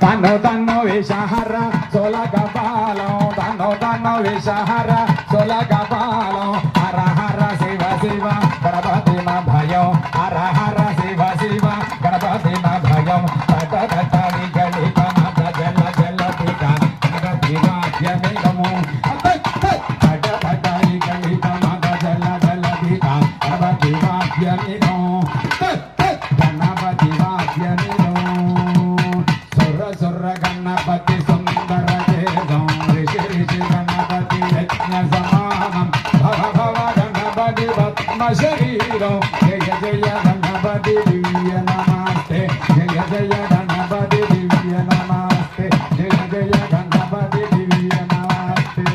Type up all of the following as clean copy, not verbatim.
తను తను విషహర సొలగపాలం తను తను విషహర సొలగపాలం హర హర శివ శివ గణపతి మా భయం హర హర శివ శివ గణపతి మా భయం తట తట విగళిత మత జల జల పిత గణపతి వాద్యమిగము తట తట విగళిత మత జల జల పిత గణపతి వాద్యమిగము గణపతి వాద్యమిగము సుర సుర గణపతి సుందర దేవం ఋషి ఋషి గణపతి యజ్ఞ సమానం భవ భవ గణపతి పద్మ శరీరం జయ జయ గణపతి దివ్య నమస్తే జయ జయ గణపతి దివ్య నమస్తే జయ జయ గణపతి దివ్య నమస్తే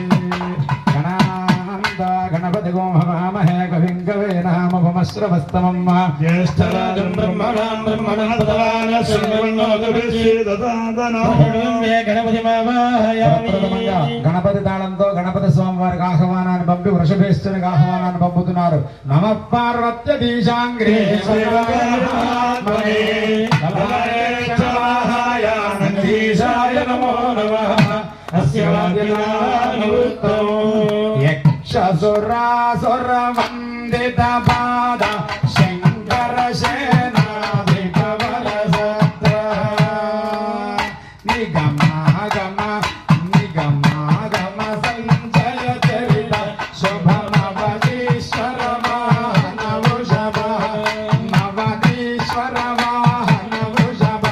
గణానంద గణపతి గో భవామహే కవిం కవేనామపమశ్రవస్తమం జ్యేష్ఠరాజం బ్రహ్మణాం బ్రహ్మణస్పదాన గణపతి గణపతి తాళంతో గణపతి స్వామివారికి ఆహ్వానాన్ని పంపి వృషభేశ్వరికి ఆహ్వానాన్ని పంపుతున్నారు. నమ పార్వత్యదీశాంగ్రే నందీశాయ నమో నమః యక్షసురాసుర వందిత పాద శంకర సేనాధిపవర సత్ర నిగమాగమ నిగమాగమ సంజయ చరిత శుభమవదీశ్వర వాహన వృషభ మవదీశ్వర వాహన వృషభ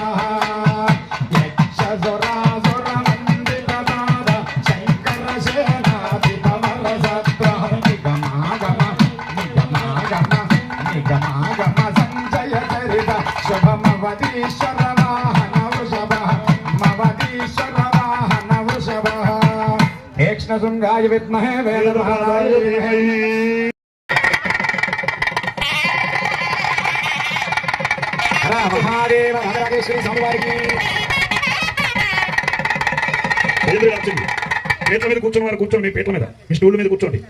యక్షసురాసుర వందిత పాద శంకర సేనాధిపవర సత్ర నిగమాగమ నిగమాగమ నిగమాగమ సంజయ చరిత శుభమవదీశ్వర వాహన వృషభ మవదీశ్వర వాహన వృషభ తీక్ష్ణశృంగాయ విద్మహే వేదమహారాయ ధీమహి. హర మహాదేవ హరకేశ్వరి స్వామివారికి పీటల మీద కూర్చొని వారు కూర్చోండి. మీ పీటల మీద మీ స్టూల్ మీద కూర్చోండి.